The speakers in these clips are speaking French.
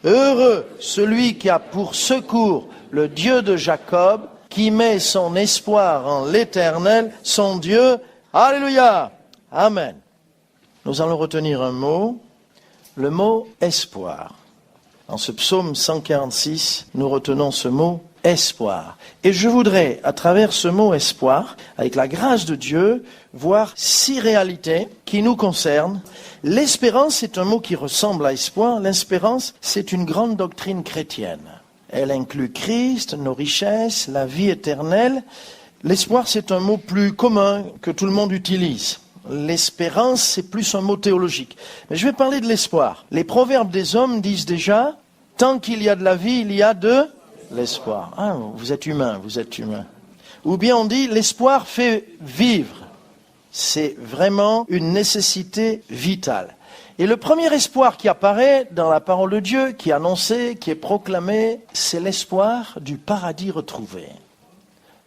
Heureux celui qui a pour secours le Dieu de Jacob, qui met son espoir en l'Éternel, son Dieu. Alléluia. Amen. Nous allons retenir un mot, le mot espoir. Dans ce psaume 146, nous retenons ce mot espoir. Et je voudrais, à travers ce mot espoir, avec la grâce de Dieu, voir 6 réalités qui nous concernent. L'espérance est un mot qui ressemble à espoir. L'espérance, c'est une grande doctrine chrétienne. Elle inclut Christ, nos richesses, la vie éternelle. L'espoir, c'est un mot plus commun que tout le monde utilise. L'espérance, c'est plus un mot théologique. Mais je vais parler de l'espoir. Les proverbes des hommes disent déjà, tant qu'il y a de la vie, il y a de l'espoir. Ah, vous êtes humain, vous êtes humain. Ou bien on dit, l'espoir fait vivre. C'est vraiment une nécessité vitale. Et le premier espoir qui apparaît dans la parole de Dieu, qui est annoncé, qui est proclamé, c'est l'espoir du paradis retrouvé.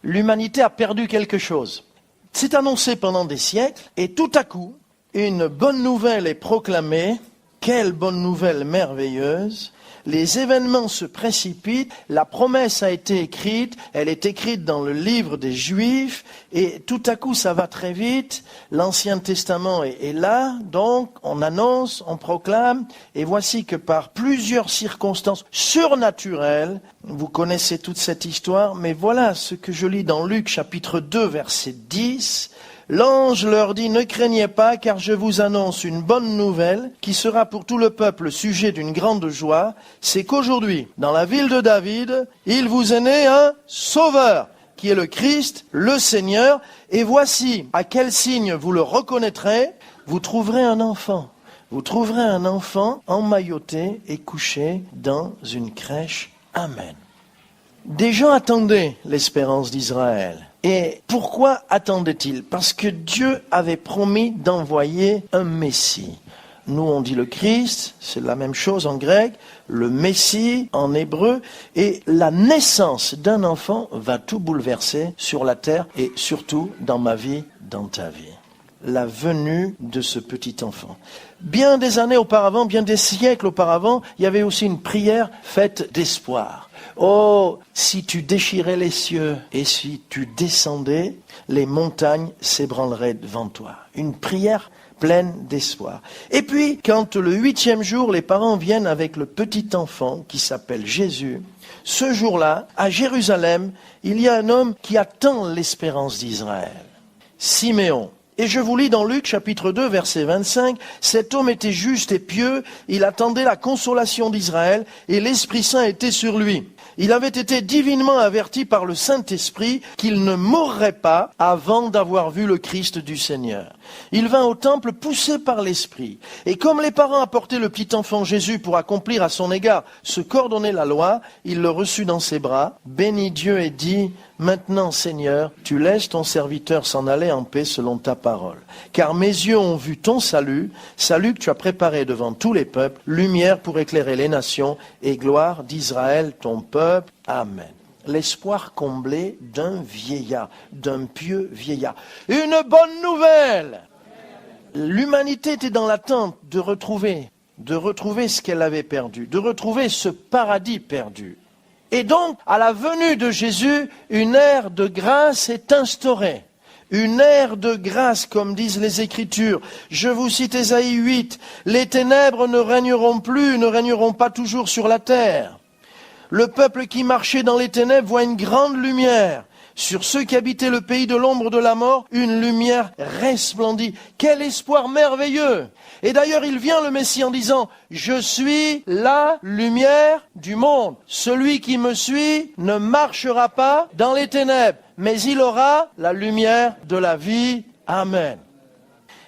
L'humanité a perdu quelque chose. C'est annoncé pendant des siècles, et tout à coup, une bonne nouvelle est proclamée. Quelle bonne nouvelle merveilleuse! Les événements se précipitent, la promesse a été écrite, elle est écrite dans le livre des Juifs, et tout à coup ça va très vite, l'Ancien Testament est là, donc on annonce, on proclame, et voici que par plusieurs circonstances surnaturelles, vous connaissez toute cette histoire, mais voilà ce que je lis dans Luc chapitre 2 verset 10, l'ange leur dit, ne craignez pas, car je vous annonce une bonne nouvelle qui sera pour tout le peuple sujet d'une grande joie. C'est qu'aujourd'hui, dans la ville de David, il vous est né un sauveur, qui est le Christ, le Seigneur. Et voici, à quel signe vous le reconnaîtrez, vous trouverez un enfant. Vous trouverez un enfant emmailloté et couché dans une crèche. Amen. Des gens attendaient l'espérance d'Israël. Et pourquoi attendaient-ils? Parce que Dieu avait promis d'envoyer un Messie. Nous, on dit le Christ, c'est la même chose en grec, le Messie en hébreu, et la naissance d'un enfant va tout bouleverser sur la terre et surtout dans ma vie, dans ta vie. La venue de ce petit enfant. Bien des années auparavant, bien des siècles auparavant, il y avait aussi une prière faite d'espoir. Oh, si tu déchirais les cieux et si tu descendais, les montagnes s'ébranleraient devant toi. Une prière pleine d'espoir. Et puis, quand le 8e jour, les parents viennent avec le petit enfant qui s'appelle Jésus, ce jour-là, à Jérusalem, il y a un homme qui attend l'espérance d'Israël. Siméon. Et je vous lis dans Luc chapitre 2 verset 25, cet homme était juste et pieux, il attendait la consolation d'Israël et l'Esprit Saint était sur lui. Il avait été divinement averti par le Saint-Esprit qu'il ne mourrait pas avant d'avoir vu le Christ du Seigneur. Il vint au temple poussé par l'Esprit. Et comme les parents apportaient le petit enfant Jésus pour accomplir à son égard ce qu'ordonnait la loi, il le reçut dans ses bras, bénit Dieu et dit, « Maintenant, Seigneur, tu laisses ton serviteur s'en aller en paix selon ta parole. Car mes yeux ont vu ton salut, salut que tu as préparé devant tous les peuples, lumière pour éclairer les nations et gloire d'Israël, ton peuple. Amen. » L'espoir comblé d'un vieillard, d'un pieux vieillard. Une bonne nouvelle! L'humanité était dans l'attente de retrouver ce qu'elle avait perdu, de retrouver ce paradis perdu. Et donc, à la venue de Jésus, une ère de grâce est instaurée. Une ère de grâce, comme disent les Écritures. Je vous cite Ésaïe 8. Les ténèbres ne régneront pas toujours sur la terre. Le peuple qui marchait dans les ténèbres voit une grande lumière. Sur ceux qui habitaient le pays de l'ombre de la mort, une lumière resplendit. Quel espoir merveilleux! Et d'ailleurs, il vient le Messie en disant, « Je suis la lumière du monde. Celui qui me suit ne marchera pas dans les ténèbres, mais il aura la lumière de la vie. Amen. »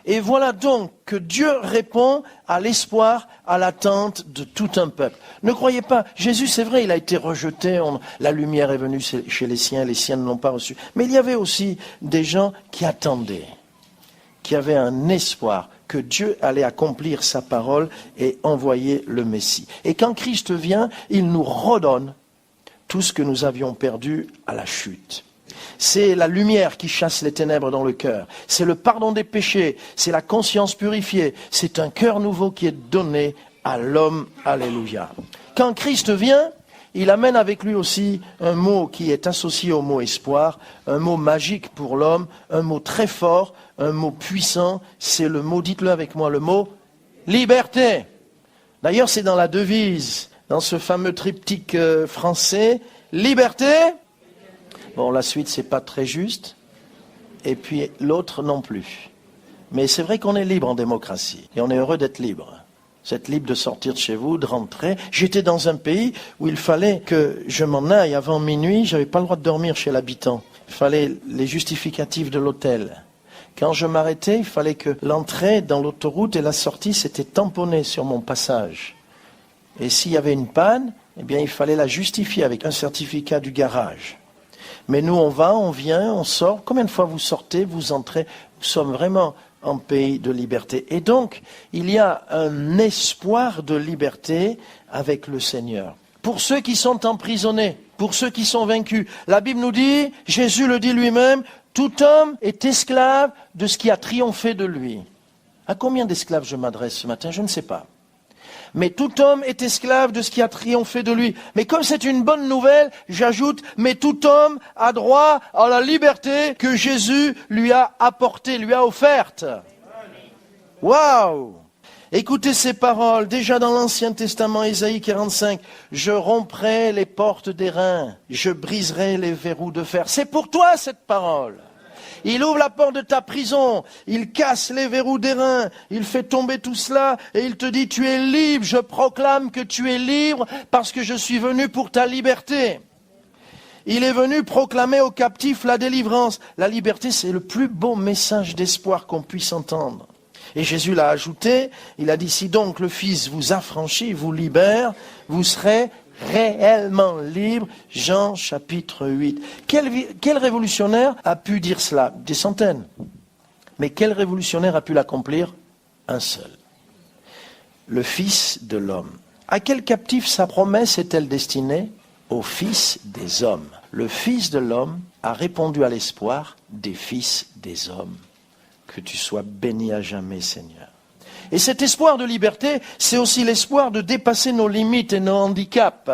Et voilà donc que Dieu répond à l'espoir, à l'attente de tout un peuple. Ne croyez pas, Jésus, c'est vrai, il a été rejeté, la lumière est venue chez les siens ne l'ont pas reçu. Mais il y avait aussi des gens qui attendaient, qui avaient un espoir que Dieu allait accomplir sa parole et envoyer le Messie. Et quand Christ vient, il nous redonne tout ce que nous avions perdu à la chute. C'est la lumière qui chasse les ténèbres dans le cœur. C'est le pardon des péchés. C'est la conscience purifiée. C'est un cœur nouveau qui est donné à l'homme. Alléluia. Quand Christ vient, il amène avec lui aussi un mot qui est associé au mot espoir, un mot magique pour l'homme, un mot très fort, un mot puissant, c'est le mot, dites-le avec moi, le mot liberté. D'ailleurs, c'est dans la devise, dans ce fameux triptyque français, liberté. Bon, la suite, c'est pas très juste, et puis l'autre non plus. Mais c'est vrai qu'on est libre en démocratie, et on est heureux d'être libre. Vous êtes libre de sortir de chez vous, de rentrer. J'étais dans un pays où il fallait que je m'en aille avant minuit. J'avais pas le droit de dormir chez l'habitant. Il fallait les justificatifs de l'hôtel. Quand je m'arrêtais, il fallait que l'entrée dans l'autoroute et la sortie, c'était tamponné sur mon passage. Et s'il y avait une panne, eh bien, il fallait la justifier avec un certificat du garage. Mais nous, on va, on vient, on sort. Combien de fois vous sortez, vous entrez? Nous sommes vraiment en pays de liberté. Et donc, il y a un espoir de liberté avec le Seigneur. Pour ceux qui sont emprisonnés, pour ceux qui sont vaincus, la Bible nous dit, Jésus le dit lui-même, tout homme est esclave de ce qui a triomphé de lui. À combien d'esclaves je m'adresse ce matin? Je ne sais pas. Mais tout homme est esclave de ce qui a triomphé de lui. Mais comme c'est une bonne nouvelle, j'ajoute, mais tout homme a droit à la liberté que Jésus lui a apportée, lui a offerte. Waouh! Écoutez ces paroles, déjà dans l'Ancien Testament, Ésaïe 45, « Je romprai les portes d'airain, je briserai les verrous de fer. » C'est pour toi cette parole. Il ouvre la porte de ta prison, il casse les verrous d'airain, il fait tomber tout cela et il te dit tu es libre, je proclame que tu es libre parce que je suis venu pour ta liberté. Il est venu proclamer aux captifs la délivrance. La liberté, c'est le plus beau message d'espoir qu'on puisse entendre. Et Jésus l'a ajouté, il a dit si donc le Fils vous affranchit, vous libère, vous serez réellement libre, Jean chapitre 8. Quel révolutionnaire a pu dire cela? Des centaines. Mais quel révolutionnaire a pu l'accomplir? Un seul. Le Fils de l'homme. À quel captif sa promesse est-elle destinée? Au Fils des hommes. Le Fils de l'homme a répondu à l'espoir des fils des hommes. Que tu sois béni à jamais, Seigneur. Et cet espoir de liberté, c'est aussi l'espoir de dépasser nos limites et nos handicaps.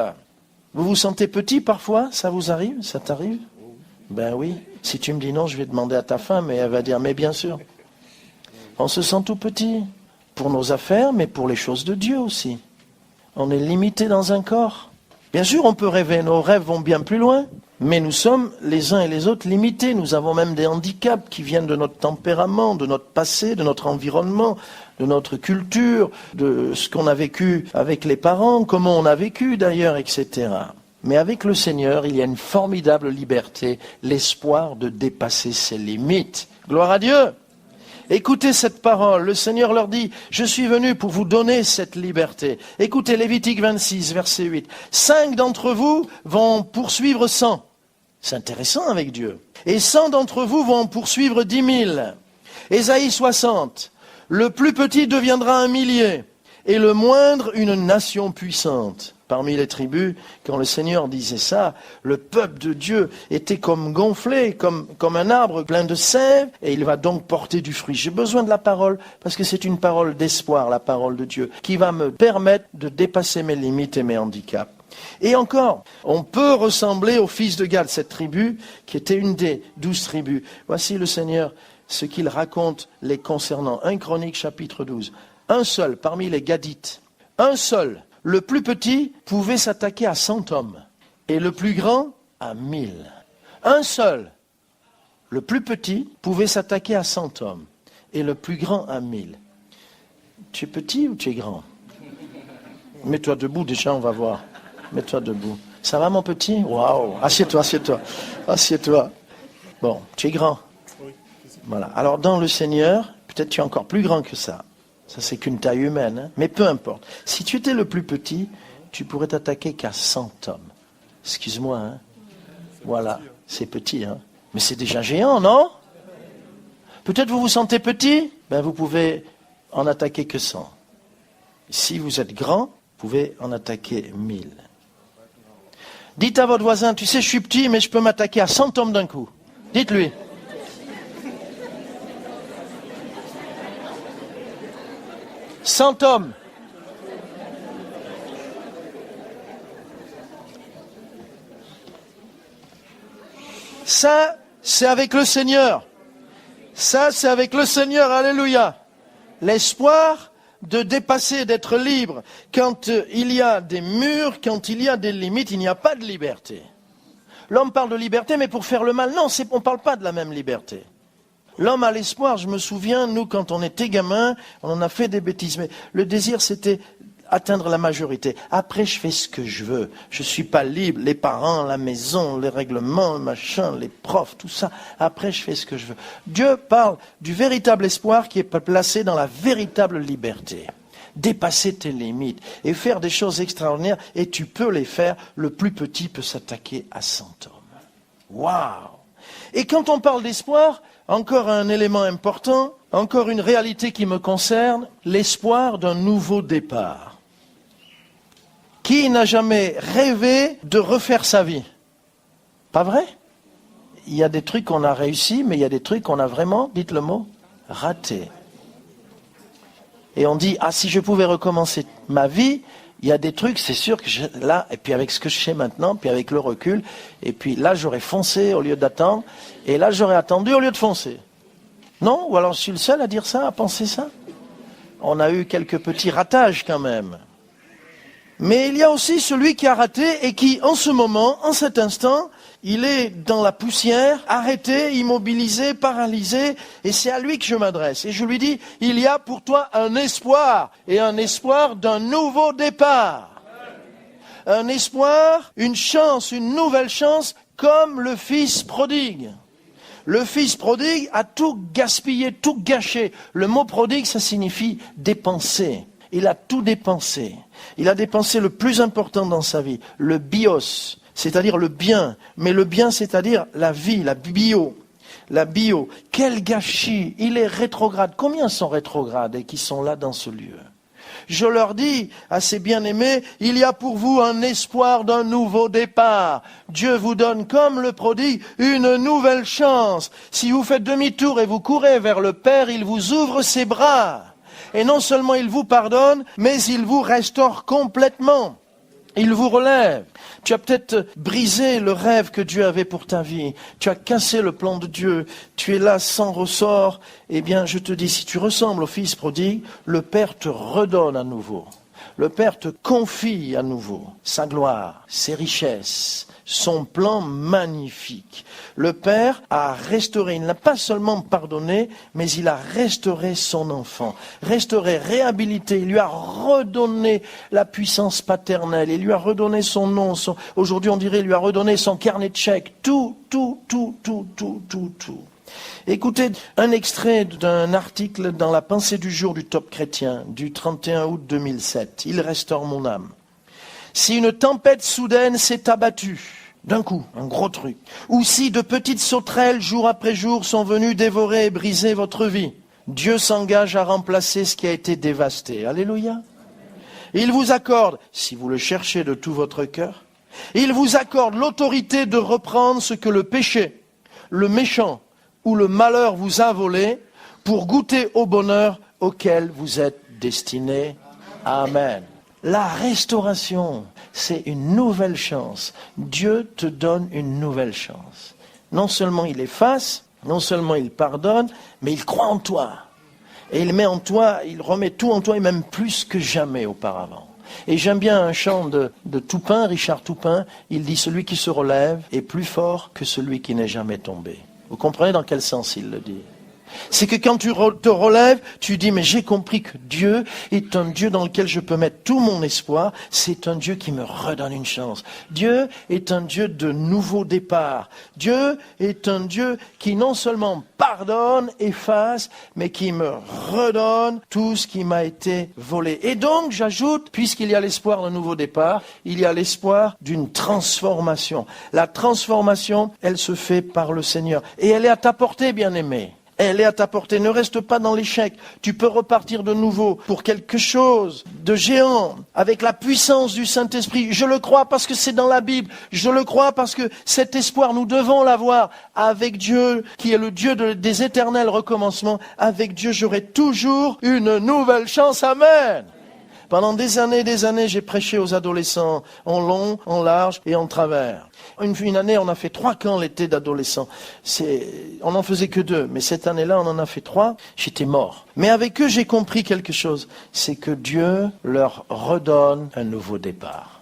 Vous vous sentez petit parfois? Ça vous arrive? Ça t'arrive? Ben oui. Si tu me dis non, je vais demander à ta femme et elle va dire mais bien sûr. On se sent tout petit. Pour nos affaires, mais pour les choses de Dieu aussi. On est limité dans un corps. Bien sûr, on peut rêver. Nos rêves vont bien plus loin. Mais nous sommes les uns et les autres limités. Nous avons même des handicaps qui viennent de notre tempérament, de notre passé, de notre environnement, de notre culture, de ce qu'on a vécu avec les parents, comment on a vécu d'ailleurs, etc. Mais avec le Seigneur, il y a une formidable liberté, l'espoir de dépasser ses limites. Gloire à Dieu! Écoutez cette parole, le Seigneur leur dit, je suis venu pour vous donner cette liberté. Écoutez Lévitique 26, verset 8. 5 d'entre vous vont poursuivre 100. C'est intéressant avec Dieu. Et 100 d'entre vous vont poursuivre 10 000. Ésaïe 60. Le plus petit deviendra un millier, et le moindre une nation puissante. Parmi les tribus, quand le Seigneur disait ça, le peuple de Dieu était comme gonflé, comme un arbre plein de sève, et il va donc porter du fruit. J'ai besoin de la parole, parce que c'est une parole d'espoir, la parole de Dieu, qui va me permettre de dépasser mes limites et mes handicaps. Et encore, on peut ressembler au fils de Gad, cette tribu, qui était une des 12 tribus. Voici le Seigneur, ce qu'il raconte les concernant. 1 Chronique, chapitre 12. Un seul parmi les Gadites, un seul, le plus petit pouvait s'attaquer à 100 hommes et le plus grand à 1000. Un seul, le plus petit, pouvait s'attaquer à 100 hommes et le plus grand à 1000. Tu es petit ou tu es grand? Mets-toi debout déjà, on va voir. Mets-toi debout. Ça va mon petit? Waouh! Assieds-toi, assieds-toi. Assieds-toi. Bon, tu es grand. Voilà. Alors dans le Seigneur, peut-être tu es encore plus grand que ça. Ça, c'est qu'une taille humaine, hein. Mais peu importe. Si tu étais le plus petit, tu pourrais t'attaquer qu'à 100 hommes. Excuse-moi, hein. Voilà, c'est petit, hein. Mais c'est déjà géant, non? Peut-être vous vous sentez petit? Ben, vous pouvez en attaquer que 100. Si vous êtes grand, vous pouvez en attaquer 1000. Dites à votre voisin, tu sais, je suis petit, mais je peux m'attaquer à 100 hommes d'un coup. Dites-lui. « 100 hommes. Ça, c'est avec le Seigneur. Ça, c'est avec le Seigneur. Alléluia. L'espoir de dépasser, d'être libre. Quand il y a des murs, quand il y a des limites, il n'y a pas de liberté. L'homme parle de liberté, mais pour faire le mal. Non, on ne parle pas de la même liberté. L'homme a l'espoir. Je me souviens, nous, quand on était gamins, on en a fait des bêtises. Mais le désir, c'était atteindre la majorité. Après, je fais ce que je veux. Je ne suis pas libre. Les parents, la maison, les règlements, le machin, les profs, tout ça. Après, je fais ce que je veux. Dieu parle du véritable espoir qui est placé dans la véritable liberté. Dépasser tes limites et faire des choses extraordinaires, et tu peux les faire. Le plus petit peut s'attaquer à 100 hommes. Waouh! Et quand on parle d'espoir, encore un élément important, encore une réalité qui me concerne, l'espoir d'un nouveau départ. Qui n'a jamais rêvé de refaire sa vie? Pas vrai? Il y a des trucs qu'on a réussi, mais il y a des trucs qu'on a vraiment, dites le mot, raté. Et on dit, ah, si je pouvais recommencer ma vie, il y a des trucs, c'est sûr que là, et puis avec ce que je sais maintenant, puis avec le recul, et puis là, j'aurais foncé au lieu d'attendre, et là, j'aurais attendu au lieu de foncer. Non? Ou alors je suis le seul à dire ça, à penser ça? On a eu quelques petits ratages quand même. Mais il y a aussi celui qui a raté et qui, en ce moment, en cet instant, il est dans la poussière, arrêté, immobilisé, paralysé, et c'est à lui que je m'adresse. Et je lui dis, il y a pour toi un espoir, et un espoir d'un nouveau départ. Un espoir, une chance, une nouvelle chance, comme le fils prodigue. Le fils prodigue a tout gaspillé, tout gâché. Le mot prodigue, ça signifie dépenser. Il a tout dépensé. Il a dépensé le plus important dans sa vie, le bios, c'est-à-dire le bien. Mais le bien, c'est-à-dire la vie, la bio. La bio. Quel gâchis! Il est rétrograde. Combien sont rétrogrades et qui sont là dans ce lieu? Je leur dis à ces bien-aimés, il y a pour vous un espoir d'un nouveau départ. Dieu vous donne, comme le prodigue, une nouvelle chance. Si vous faites demi-tour et vous courez vers le Père, il vous ouvre ses bras. Et non seulement il vous pardonne, mais il vous restaure complètement. Il vous relève. Tu as peut-être brisé le rêve que Dieu avait pour ta vie. Tu as cassé le plan de Dieu. Tu es là sans ressort. Eh bien, je te dis, si tu ressembles au fils prodigue, le Père te redonne à nouveau. Le Père te confie à nouveau sa gloire, ses richesses, son plan magnifique. Le Père a restauré, il n'a pas seulement pardonné, mais il a restauré son enfant. Restauré, réhabilité, il lui a redonné la puissance paternelle, il lui a redonné son nom, aujourd'hui on dirait, il lui a redonné son carnet de chèques, tout. Écoutez un extrait d'un article dans la Pensée du jour du Top Chrétien, du 31 août 2007. Il restaure mon âme. Si une tempête soudaine s'est abattue, d'un coup, un gros truc, ou si de petites sauterelles, jour après jour, sont venues dévorer et briser votre vie, Dieu s'engage à remplacer ce qui a été dévasté. Alléluia. Il vous accorde, si vous le cherchez de tout votre cœur, il vous accorde l'autorité de reprendre ce que le péché, le méchant ou le malheur vous a volé pour goûter au bonheur auquel vous êtes destinés. Amen. La restauration, c'est une nouvelle chance. Dieu te donne une nouvelle chance. Non seulement il efface, non seulement il pardonne, mais il croit en toi. Et il met en toi, il remet tout en toi et même plus que jamais auparavant. Et j'aime bien un chant de Toupin, Richard Toupin, il dit « Celui qui se relève est plus fort que celui qui n'est jamais tombé ». Vous comprenez dans quel sens il le dit? C'est que quand tu te relèves, tu dis, mais j'ai compris que Dieu est un Dieu dans lequel je peux mettre tout mon espoir. C'est un Dieu qui me redonne une chance. Dieu est un Dieu de nouveau départ. Dieu est un Dieu qui non seulement pardonne, efface, mais qui me redonne tout ce qui m'a été volé. Et donc, j'ajoute, puisqu'il y a l'espoir d'un nouveau départ, il y a l'espoir d'une transformation. La transformation, elle se fait par le Seigneur. Et elle est à ta portée, bien-aimé. Elle est à ta portée, ne reste pas dans l'échec. Tu peux repartir de nouveau pour quelque chose de géant, avec la puissance du Saint-Esprit. Je le crois parce que c'est dans la Bible. Je le crois parce que cet espoir, nous devons l'avoir avec Dieu, qui est le Dieu des éternels recommencements. Avec Dieu, j'aurai toujours une nouvelle chance. Amen. Pendant des années, j'ai prêché aux adolescents en long, en large et en travers. Une année, on a fait 3 camps l'été d'adolescents. On n'en faisait que 2, mais cette année-là, on en a fait 3. J'étais mort. Mais avec eux, j'ai compris quelque chose. C'est que Dieu leur redonne un nouveau départ.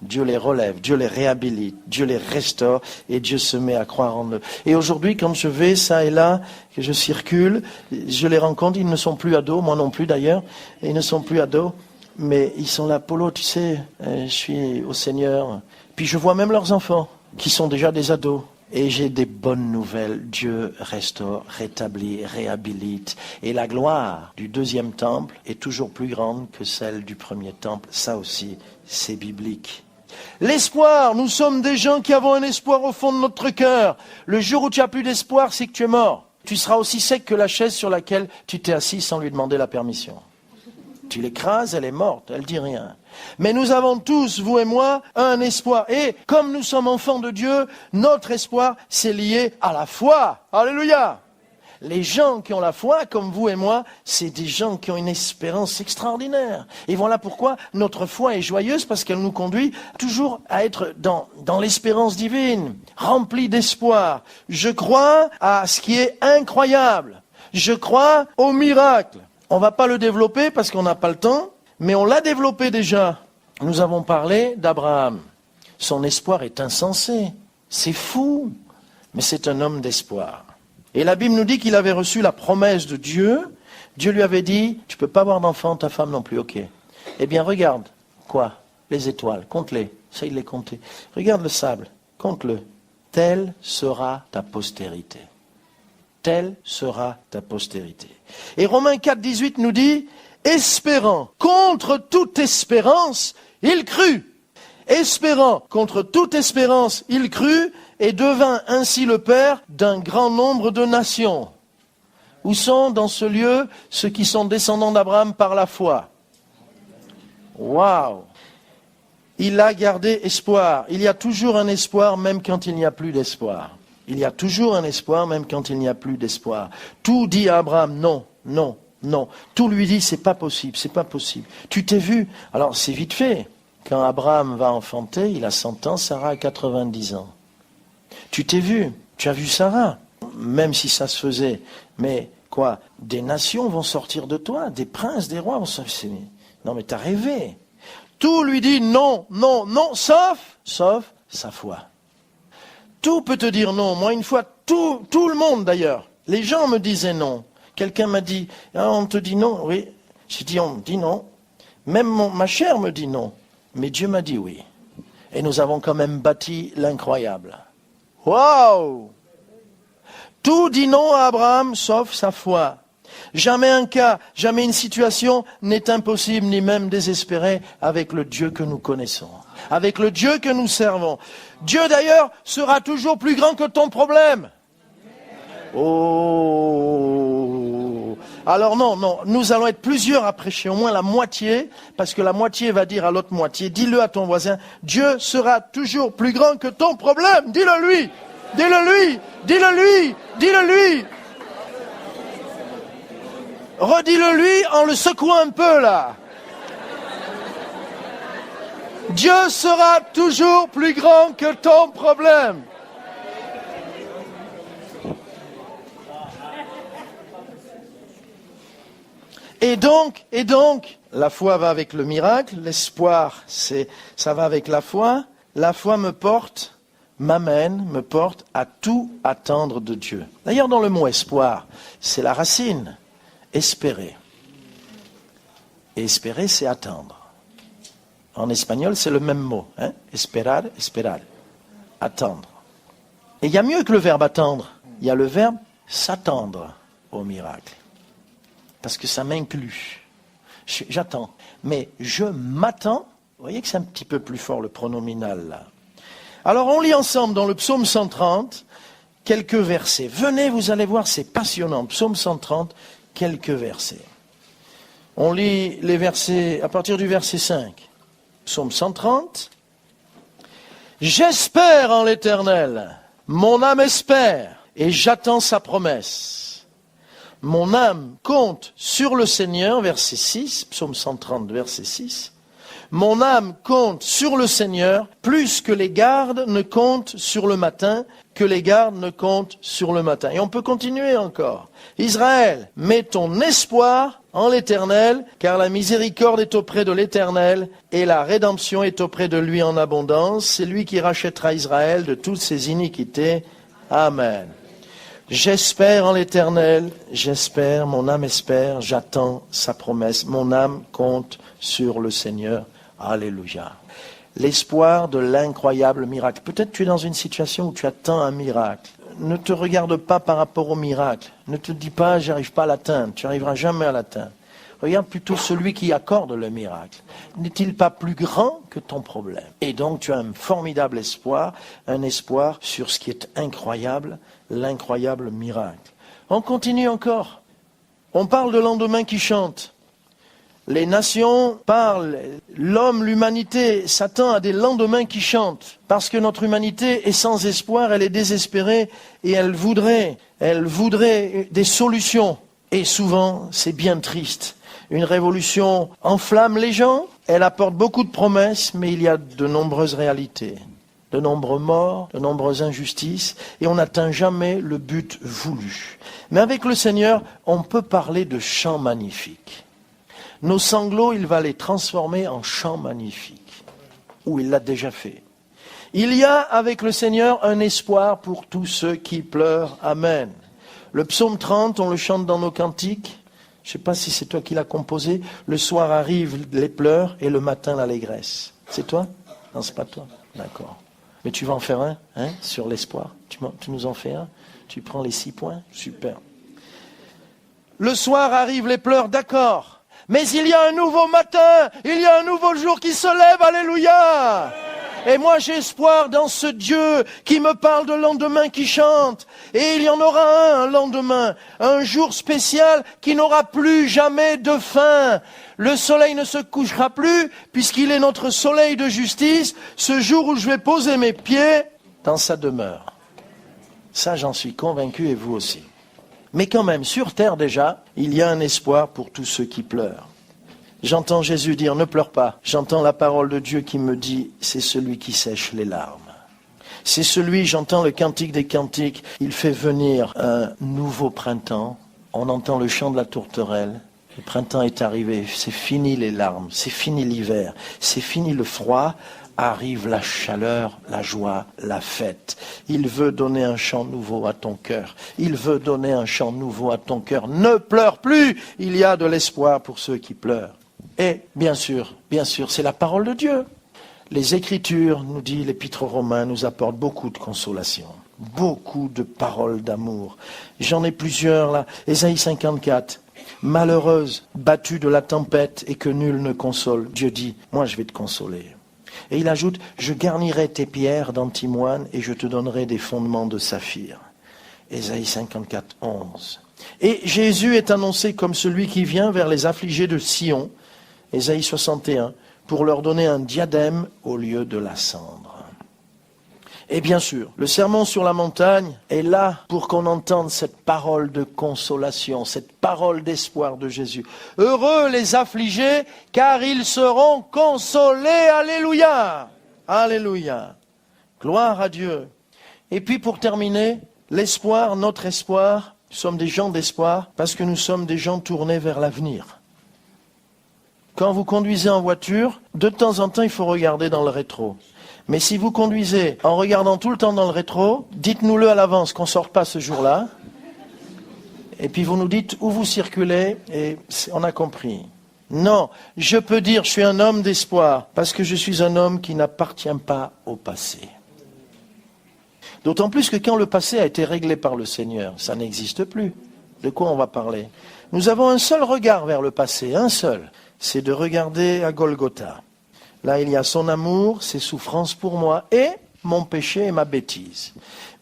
Dieu les relève, Dieu les réhabilite, Dieu les restaure et Dieu se met à croire en eux. Et aujourd'hui, quand je vais ça et là, que je circule, je les rencontre, ils ne sont plus ados, moi non plus d'ailleurs, ils ne sont plus ados, mais ils sont là, Polo, tu sais, je suis au Seigneur. Puis je vois même leurs enfants, qui sont déjà des ados. Et j'ai des bonnes nouvelles. Dieu restaure, rétablit, réhabilite. Et la gloire du deuxième temple est toujours plus grande que celle du premier temple. Ça aussi, c'est biblique. L'espoir, nous sommes des gens qui avons un espoir au fond de notre cœur. Le jour où tu n'as plus d'espoir, c'est que tu es mort. Tu seras aussi sec que la chaise sur laquelle tu t'es assis sans lui demander la permission. Tu l'écrases, elle est morte, elle dit rien. Mais nous avons tous, vous et moi, un espoir. Et comme nous sommes enfants de Dieu, notre espoir, c'est lié à la foi. Alléluia! Les gens qui ont la foi, comme vous et moi, c'est des gens qui ont une espérance extraordinaire. Et voilà pourquoi notre foi est joyeuse, parce qu'elle nous conduit toujours à être dans l'espérance divine, remplie d'espoir. Je crois à ce qui est incroyable. Je crois au miracle. On ne va pas le développer parce qu'on n'a pas le temps, mais on l'a développé déjà. Nous avons parlé d'Abraham. Son espoir est insensé. C'est fou, mais c'est un homme d'espoir. Et la Bible nous dit qu'il avait reçu la promesse de Dieu. Dieu lui avait dit, tu ne peux pas avoir d'enfant, ta femme non plus, ok. Eh bien, regarde, quoi? Les étoiles, compte-les. Essaye de les compter. Regarde le sable, compte-le. Telle sera ta postérité. Telle sera ta postérité. Et Romains 4, 18 nous dit, espérant contre toute espérance, il crut. Espérant contre toute espérance, il crut et devint ainsi le père d'un grand nombre de nations. Où sont dans ce lieu ceux qui sont descendants d'Abraham par la foi? Waouh! Il a gardé espoir. Il y a toujours un espoir même quand il n'y a plus d'espoir. Il y a toujours un espoir même quand il n'y a plus d'espoir. Tout dit à Abraham, non, non, non. Tout lui dit, c'est pas possible, c'est pas possible. Tu t'es vu? Alors c'est vite fait. Quand Abraham va enfanter, il a 100 ans, Sarah a 90 ans. Tu t'es vu? Tu as vu Sarah? Même si ça se faisait. Mais quoi? Des nations vont sortir de toi, des princes, des rois vont sortir. Non mais t'as rêvé. Tout lui dit non, non, non, sauf sa foi. Tout peut te dire non. Moi, une fois, tout le monde d'ailleurs, les gens me disaient non. Quelqu'un m'a dit, ah, on te dit non. Oui, j'ai dit, on me dit non. Même ma chair me dit non. Mais Dieu m'a dit oui. Et nous avons quand même bâti l'incroyable. Waouh! Tout dit non à Abraham, sauf sa foi. Jamais un cas, jamais une situation n'est impossible, ni même désespéré avec le Dieu que nous connaissons, avec le Dieu que nous servons. Dieu d'ailleurs sera toujours plus grand que ton problème. Oh! Alors non, nous allons être plusieurs à prêcher, au moins la moitié, parce que la moitié va dire à l'autre moitié, dis-le à ton voisin, Dieu sera toujours plus grand que ton problème, dis-le lui, dis-le lui, dis-le lui, dis-le lui. Redis-le lui en le secouant un peu là. Dieu sera toujours plus grand que ton problème. Et donc, la foi va avec le miracle, l'espoir, ça va avec la foi. La foi me porte à tout attendre de Dieu. D'ailleurs, dans le mot espoir, c'est la racine. Espérer. Et espérer, c'est attendre. En espagnol, c'est le même mot. Hein? Esperar, esperar. Attendre. Et il y a mieux que le verbe attendre. Il y a le verbe s'attendre au miracle. Parce que ça m'inclut. J'attends. Mais je m'attends. Vous voyez que c'est un petit peu plus fort le pronominal là. Alors on lit ensemble dans le psaume 130 quelques versets. Venez, vous allez voir, c'est passionnant. Psaume 130. Quelques versets. On lit les versets à partir du verset 5. Psaume 130. J'espère en l'Éternel, mon âme espère, et j'attends sa promesse. Mon âme compte sur le Seigneur, verset 6, psaume 130, verset 6. Mon âme compte sur le Seigneur plus que les gardes ne comptent sur le matin, que les gardes ne comptent sur le matin. Et on peut continuer encore. Israël, mets ton espoir en l'Éternel, car la miséricorde est auprès de l'Éternel et la rédemption est auprès de lui en abondance. C'est lui qui rachètera Israël de toutes ses iniquités. Amen. J'espère en l'Éternel, j'espère, mon âme espère, j'attends sa promesse. Mon âme compte sur le Seigneur. Alléluia. L'espoir de l'incroyable miracle. Peut-être tu es dans une situation où tu attends un miracle. Ne te regarde pas par rapport au miracle. Ne te dis pas, j'arrive pas à l'atteindre. Tu n'arriveras jamais à l'atteindre. Regarde plutôt celui qui accorde le miracle. N'est-il pas plus grand que ton problème? Et donc tu as un formidable espoir, un espoir sur ce qui est incroyable, l'incroyable miracle. On continue encore. On parle de lendemain qui chante. Les nations parlent, l'homme, l'humanité s'attend à des lendemains qui chantent. Parce que notre humanité est sans espoir, elle est désespérée et elle voudrait des solutions. Et souvent, c'est bien triste. Une révolution enflamme les gens, elle apporte beaucoup de promesses, mais il y a de nombreuses réalités. De nombreux morts, de nombreuses injustices, et on n'atteint jamais le but voulu. Mais avec le Seigneur, on peut parler de chants magnifiques. Nos sanglots, il va les transformer en chants magnifiques, ou il l'a déjà fait. Il y a avec le Seigneur un espoir pour tous ceux qui pleurent. Amen. Le psaume 30, on le chante dans nos cantiques. Je ne sais pas si c'est toi qui l'as composé. Le soir arrivent les pleurs et le matin l'allégresse. C'est toi? Non, c'est pas toi. D'accord. Mais tu vas en faire un, sur l'espoir. Tu nous en fais un. Tu prends les 6 points. Super. Le soir arrivent les pleurs, d'accord. Mais il y a un nouveau matin. Il y a un nouveau jour qui se lève. Alléluia. Et moi j'ai espoir dans ce Dieu qui me parle de lendemain qui chante. Et il y en aura un lendemain, un jour spécial qui n'aura plus jamais de fin. Le soleil ne se couchera plus puisqu'il est notre soleil de justice, ce jour où je vais poser mes pieds dans sa demeure. Ça j'en suis convaincu et vous aussi. Mais quand même, sur terre déjà, il y a un espoir pour tous ceux qui pleurent. J'entends Jésus dire, ne pleure pas. J'entends la parole de Dieu qui me dit, c'est celui qui sèche les larmes. C'est celui, j'entends le cantique des cantiques, il fait venir un nouveau printemps. On entend le chant de la tourterelle. Le printemps est arrivé, c'est fini les larmes, c'est fini l'hiver, c'est fini le froid. Arrive la chaleur, la joie, la fête. Il veut donner un chant nouveau à ton cœur. Il veut donner un chant nouveau à ton cœur. Ne pleure plus. Il y a de l'espoir pour ceux qui pleurent. Et bien sûr, c'est la parole de Dieu. Les Écritures, nous dit l'Épître aux Romains, nous apportent beaucoup de consolation. Beaucoup de paroles d'amour. J'en ai plusieurs là. Ésaïe 54. Malheureuse, battue de la tempête et que nul ne console. Dieu dit, moi je vais te consoler. Et il ajoute, je garnirai tes pierres d'antimoine et je te donnerai des fondements de saphir. Ésaïe 54, 11. Et Jésus est annoncé comme celui qui vient vers les affligés de Sion, Ésaïe 61, pour leur donner un diadème au lieu de la cendre. Et bien sûr, le sermon sur la montagne est là pour qu'on entende cette parole de consolation, cette parole d'espoir de Jésus. Heureux les affligés, car ils seront consolés. Alléluia. Alléluia. Gloire à Dieu. Et puis pour terminer, l'espoir, notre espoir, nous sommes des gens d'espoir parce que nous sommes des gens tournés vers l'avenir. Quand vous conduisez en voiture, de temps en temps, il faut regarder dans le rétro. Mais si vous conduisez en regardant tout le temps dans le rétro, dites-nous-le à l'avance qu'on ne sorte pas ce jour-là. Et puis vous nous dites où vous circulez et on a compris. Non, je peux dire je suis un homme d'espoir parce que je suis un homme qui n'appartient pas au passé. D'autant plus que quand le passé a été réglé par le Seigneur, ça n'existe plus. De quoi on va parler? Nous avons un seul regard vers le passé, un seul. C'est de regarder à Golgotha. Là, il y a son amour, ses souffrances pour moi et mon péché et ma bêtise.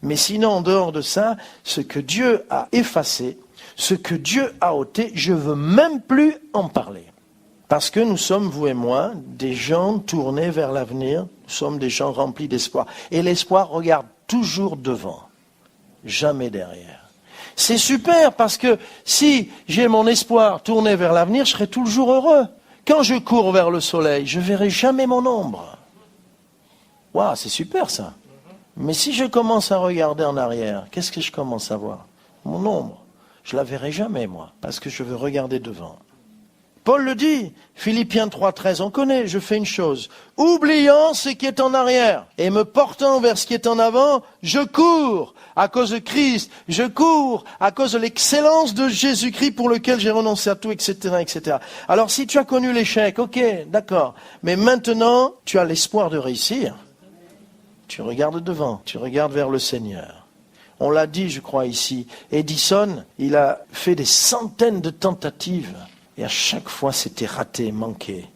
Mais sinon, en dehors de ça, ce que Dieu a effacé, ce que Dieu a ôté, je ne veux même plus en parler. Parce que nous sommes, vous et moi, des gens tournés vers l'avenir, nous sommes des gens remplis d'espoir. Et l'espoir regarde toujours devant, jamais derrière. C'est super parce que si j'ai mon espoir tourné vers l'avenir, je serai toujours heureux. Quand je cours vers le soleil, je ne verrai jamais mon ombre. Waouh, c'est super ça. Mais si je commence à regarder en arrière, qu'est-ce que je commence à voir? Mon ombre. Je ne la verrai jamais, moi, parce que je veux regarder devant. Paul le dit, Philippiens 3,13, on connaît, je fais une chose. Oubliant ce qui est en arrière et me portant vers ce qui est en avant, je cours à cause de Christ, je cours à cause de l'excellence de Jésus-Christ pour lequel j'ai renoncé à tout, etc., etc. Alors si tu as connu l'échec, ok, d'accord, mais maintenant tu as l'espoir de réussir. Tu regardes devant, tu regardes vers le Seigneur. On l'a dit, je crois, ici. Edison, il a fait des centaines de tentatives. Et à chaque fois, c'était raté, manqué,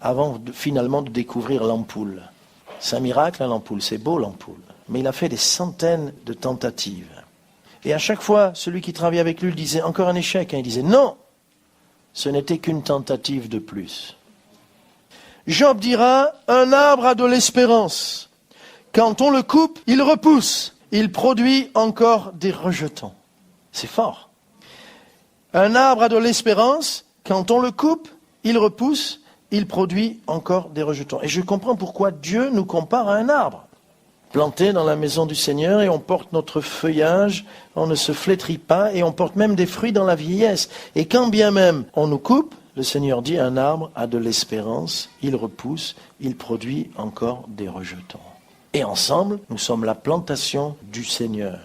avant finalement de découvrir l'ampoule. C'est un miracle, l'ampoule, c'est beau l'ampoule. Mais il a fait des centaines de tentatives. Et à chaque fois, celui qui travaillait avec lui, il disait, encore un échec. Il disait, non, ce n'était qu'une tentative de plus. Job dira, un arbre a de l'espérance. Quand on le coupe, il repousse. Il produit encore des rejetons. C'est fort. Un arbre a de l'espérance. Quand on le coupe, il repousse, il produit encore des rejetons. Et je comprends pourquoi Dieu nous compare à un arbre. Planté dans la maison du Seigneur et on porte notre feuillage, on ne se flétrit pas et on porte même des fruits dans la vieillesse. Et quand bien même on nous coupe, le Seigneur dit un arbre a de l'espérance, il repousse, il produit encore des rejetons. Et ensemble, nous sommes la plantation du Seigneur.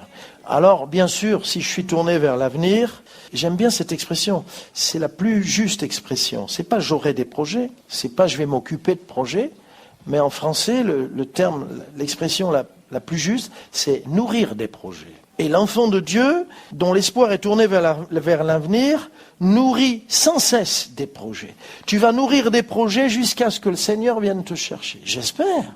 Alors, bien sûr, si je suis tourné vers l'avenir, j'aime bien cette expression. C'est la plus juste expression. C'est pas j'aurai des projets, c'est pas je vais m'occuper de projets, mais en français, le terme, l'expression la plus juste, c'est nourrir des projets. Et l'enfant de Dieu, dont l'espoir est tourné vers l'avenir, nourrit sans cesse des projets. Tu vas nourrir des projets jusqu'à ce que le Seigneur vienne te chercher. J'espère.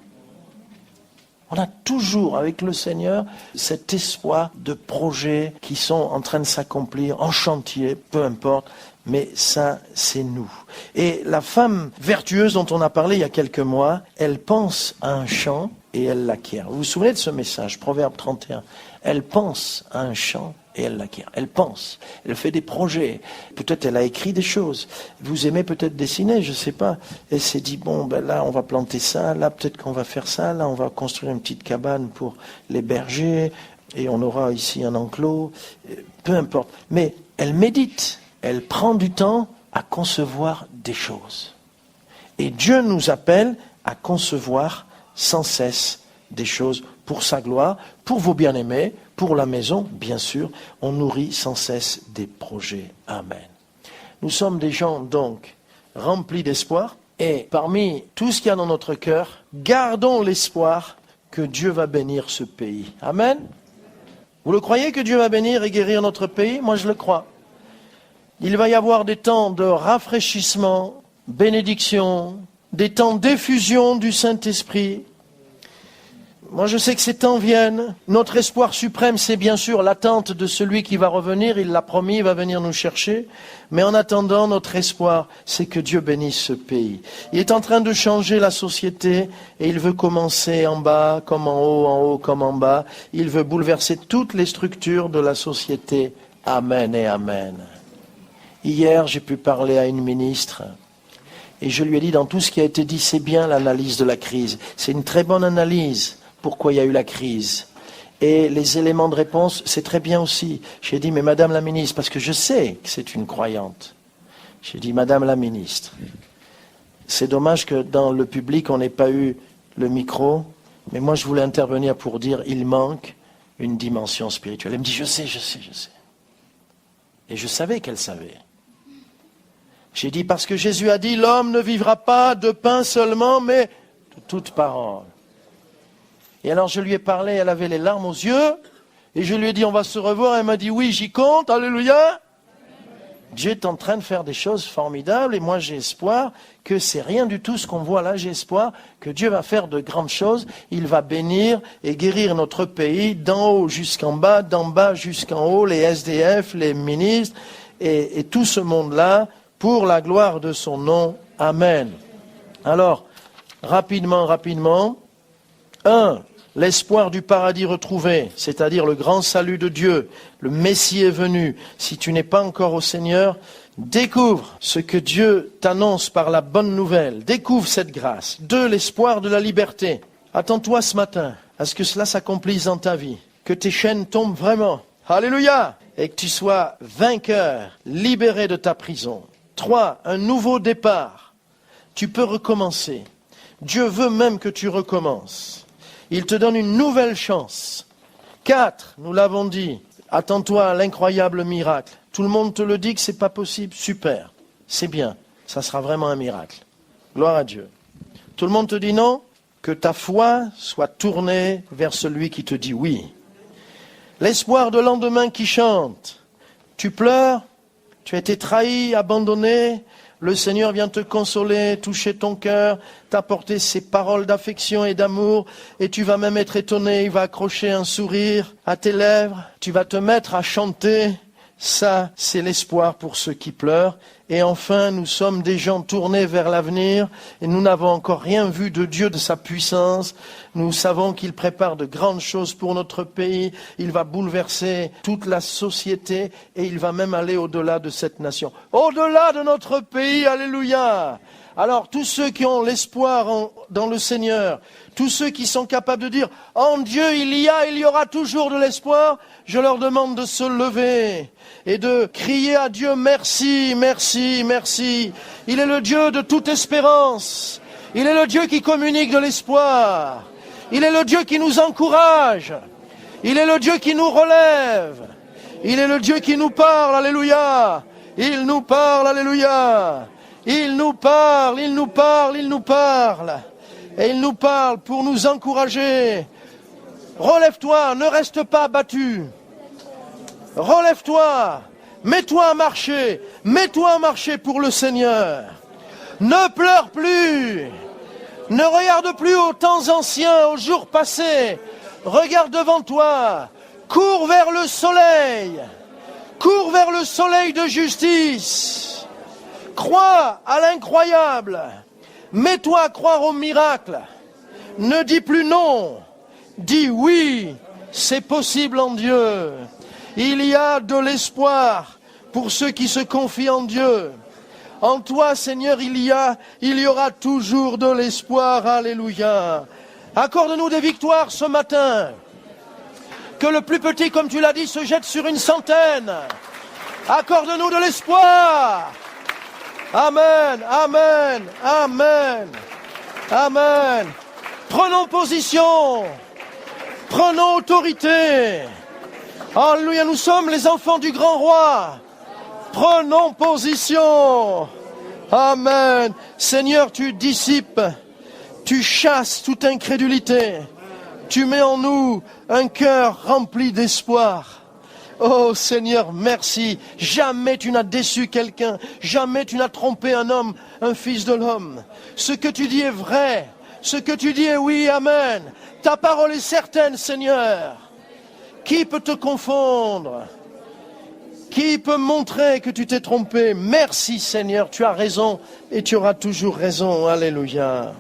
On a toujours, avec le Seigneur, cet espoir de projets qui sont en train de s'accomplir, en chantier, peu importe, mais ça, c'est nous. Et la femme vertueuse dont on a parlé il y a quelques mois, elle pense à un champ et elle l'acquiert. Vous vous souvenez de ce message, Proverbe 31 ? Elle pense à un champ et elle l'acquiert. Elle pense, elle fait des projets. Peut-être elle a écrit des choses. Vous aimez peut-être dessiner, je ne sais pas. Elle s'est dit, bon, ben là, on va planter ça. Là, peut-être qu'on va faire ça. Là, on va construire une petite cabane pour les bergers. Et on aura ici un enclos. Peu importe. Mais elle médite. Elle prend du temps à concevoir des choses. Et Dieu nous appelle à concevoir sans cesse des choses pour sa gloire, pour vos bien-aimés, pour la maison, bien sûr. On nourrit sans cesse des projets. Amen. Nous sommes des gens, donc, remplis d'espoir. Et parmi tout ce qu'il y a dans notre cœur, gardons l'espoir que Dieu va bénir ce pays. Amen. Vous le croyez que Dieu va bénir et guérir notre pays? Moi, je le crois. Il va y avoir des temps de rafraîchissement, bénédiction, des temps d'effusion du Saint-Esprit. Moi, je sais que ces temps viennent. Notre espoir suprême, c'est bien sûr l'attente de celui qui va revenir. Il l'a promis, il va venir nous chercher. Mais en attendant, notre espoir, c'est que Dieu bénisse ce pays. Il est en train de changer la société et il veut commencer en bas comme en haut comme en bas. Il veut bouleverser toutes les structures de la société. Amen et amen. Hier, j'ai pu parler à une ministre et je lui ai dit, dans tout ce qui a été dit, c'est bien l'analyse de la crise. C'est une très bonne analyse. Pourquoi il y a eu la crise. Et les éléments de réponse, c'est très bien aussi. J'ai dit, mais Madame la Ministre, parce que je sais que c'est une croyante. J'ai dit, Madame la Ministre, c'est dommage que dans le public, on n'ait pas eu le micro, mais moi je voulais intervenir pour dire, il manque une dimension spirituelle. Elle me dit, je sais. Et je savais qu'elle savait. J'ai dit, parce que Jésus a dit, l'homme ne vivra pas de pain seulement, mais de toute parole. Et alors je lui ai parlé, elle avait les larmes aux yeux, et je lui ai dit, on va se revoir, elle m'a dit, oui, j'y compte, alléluia. Dieu est en train de faire des choses formidables, et moi j'ai espoir que c'est rien du tout ce qu'on voit là, j'ai espoir que Dieu va faire de grandes choses, il va bénir et guérir notre pays, d'en haut jusqu'en bas, d'en bas jusqu'en haut, les SDF, les ministres, et tout ce monde-là, pour la gloire de son nom. Amen. Alors, rapidement, l'espoir du paradis retrouvé, c'est-à-dire le grand salut de Dieu. Le Messie est venu. Si tu n'es pas encore au Seigneur, découvre ce que Dieu t'annonce par la bonne nouvelle. Découvre cette grâce. 2, l'espoir de la liberté. Attends-toi ce matin à ce que cela s'accomplisse dans ta vie. Que tes chaînes tombent vraiment. Alléluia! Et que tu sois vainqueur, libéré de ta prison. 3, un nouveau départ. Tu peux recommencer. Dieu veut même que tu recommences. Il te donne une nouvelle chance. 4, nous l'avons dit, attends-toi à l'incroyable miracle. Tout le monde te le dit que c'est pas possible. Super, c'est bien. Ça sera vraiment un miracle. Gloire à Dieu. Tout le monde te dit non? Que ta foi soit tournée vers celui qui te dit oui. L'espoir de lendemain qui chante. Tu pleures, tu as été trahi, abandonné. Le Seigneur vient te consoler, toucher ton cœur, t'apporter ses paroles d'affection et d'amour. Et tu vas même être étonné, il va accrocher un sourire à tes lèvres. Tu vas te mettre à chanter. Ça, c'est l'espoir pour ceux qui pleurent. Et enfin, nous sommes des gens tournés vers l'avenir et nous n'avons encore rien vu de Dieu, de sa puissance. Nous savons qu'il prépare de grandes choses pour notre pays. Il va bouleverser toute la société et il va même aller au-delà de cette nation. Au-delà de notre pays, alléluia! Alors, tous ceux qui ont l'espoir dans le Seigneur, tous ceux qui sont capables de dire « En Dieu, il y aura toujours de l'espoir », je leur demande de se lever et de crier à Dieu « Merci, merci, merci ». Il est le Dieu de toute espérance. Il est le Dieu qui communique de l'espoir. Il est le Dieu qui nous encourage. Il est le Dieu qui nous relève. Il est le Dieu qui nous parle, alléluia. Il nous parle, alléluia. Il nous parle, il nous parle, il nous parle. Et il nous parle pour nous encourager. Relève-toi, ne reste pas abattu. Relève-toi, mets-toi à marcher pour le Seigneur. Ne pleure plus. Ne regarde plus aux temps anciens, aux jours passés. Regarde devant toi. Cours vers le soleil. Cours vers le soleil de justice. Crois à l'incroyable. Mets-toi à croire au miracle. Ne dis plus non. Dis oui, c'est possible en Dieu. Il y a de l'espoir pour ceux qui se confient en Dieu. En toi, Seigneur, il y aura toujours de l'espoir. Alléluia. Accorde-nous des victoires ce matin. Que le plus petit, comme tu l'as dit, se jette sur une centaine. Accorde-nous de l'espoir. Amen, amen, amen, amen. Prenons position. Prenons autorité. Alléluia, nous sommes les enfants du grand roi. Prenons position. Amen. Seigneur, tu dissipes, tu chasses toute incrédulité. Tu mets en nous un cœur rempli d'espoir. Oh Seigneur, merci. Jamais tu n'as déçu quelqu'un. Jamais tu n'as trompé un homme, un fils de l'homme. Ce que tu dis est vrai. Ce que tu dis est oui, amen. Ta parole est certaine, Seigneur. Qui peut te confondre? Qui peut montrer que tu t'es trompé? Merci Seigneur, tu as raison et tu auras toujours raison. Alléluia.